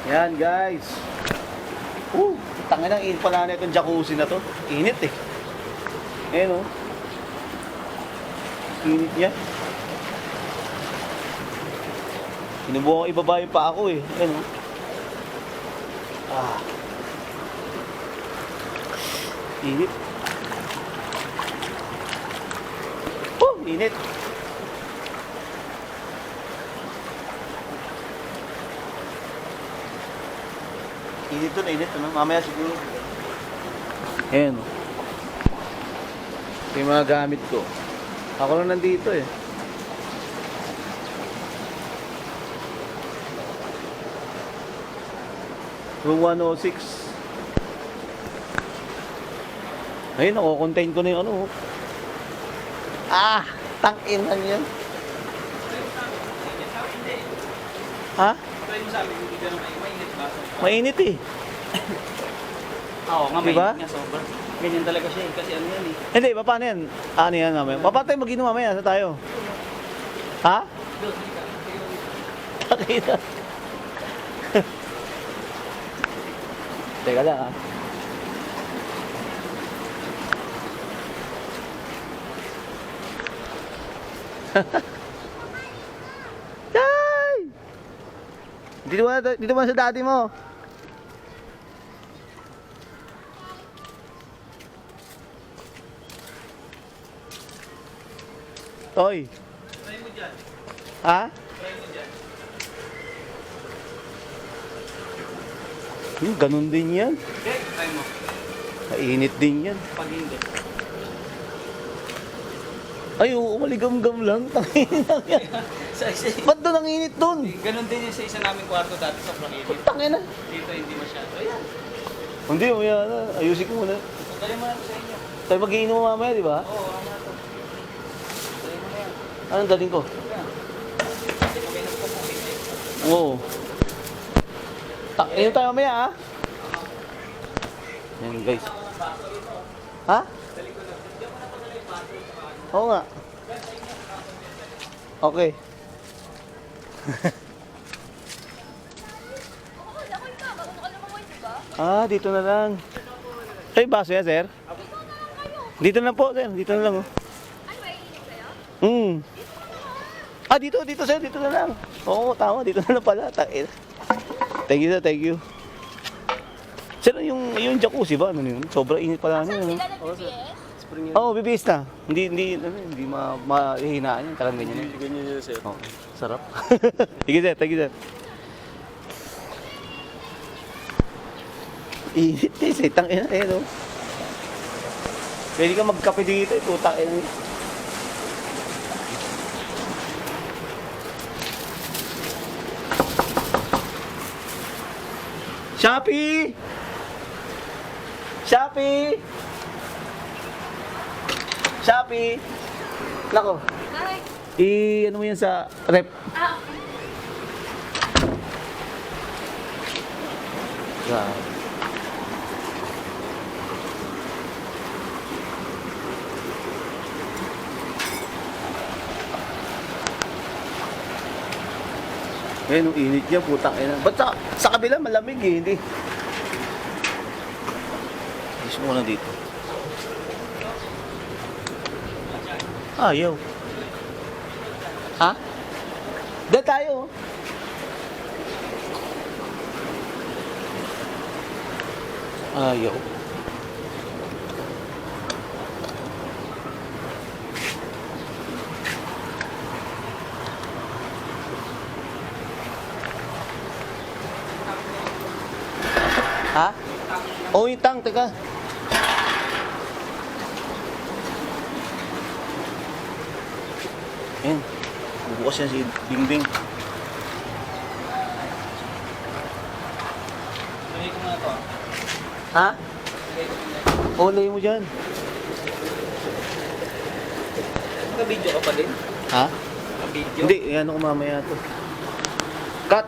Yan guys. Tangin ang init pala na itong jacuzzi na to. Init eh. Ayan o. Init niya. Sinubukan ko ibaba yung pa ako eh. Ayan o. Init. Init. Init to na init, ano? Mamaya siguro. Ayan. Ito yung mga gamit ko. Ako lang nandito eh. Room 106. Ayun, nako-contain ko na yung ano. Tangin lang yan. Ha? Mainit eh. Oo nga, diba? mainit nga sobra. Ganyan talaga siya eh, kasi ano yan eh. Hindi, paano yan? Ano yan mamaya? Papatay mag-inom mamaya, sa tayo. Ha? Takita. Teka lang ha. Yay! Dito ba sa daddy mo? Oy. Try mo dyan. Ha? Try mo dyan. Ganun din yan. Okay, try mo. Mainit din yan. Pag hindi. Ay, oo, maligam-gam lang. Tangin lang yan. Ba't doon ang init doon? Ganun din yung sa isa naming kwarto dati, sobrang init. Tangin na. Dito hindi masyado. Ayan. Hindi, mamaya na. Ayusin ko muna. Try mo lang sa inyo. Tayo mag-iinom mamaya, di ba? Oo, ano na to. Try mo na yan. Anong daling ko? Ayan. Kasi kami nagpapukit eh. Oo. Inom tayo mamaya, ha? Yan, guys. Ha? Oo nga. Okay. Dito na lang. Ay, baso yan, sir? Dito na lang po, sir. Dito na lang, oh. Dito, sir. Dito na lang. Oo, tama. Dito na lang pala. Thank you, sir. Thank you. Sir, yung jacuzzi ba? Ano yun? Sobrang init pala niya. Sila nag-BBS? Spring Oo, bibis na. Hindi mahihinaan yan. Talagang ganyan. Ganyan yun, sir. Oh, sarap. Sige, sir. Thank you, sir. Init eh. Sitang ina eh, no? Pwede ka magkape dito eh. Putang ina. Shopee! Shopee! Shopee! Nako. Ano mo yan sa rep? Grabe. Eh, nung init niya, putang ina. Ba't sa kabila malamig eh, hindi. Ayos muna dito. Ayaw. Ha? Doon tayo. Ayaw. Ha? Oh, itang, teka. Ayan. Bubukas yan si Bingbing. Lagay ko na to. Ha? Lagay ko na. Oh, lagay mo dyan. Naka-video ka pa din? Ha? Naka-video? Hindi, ano ko mamaya to. Cut!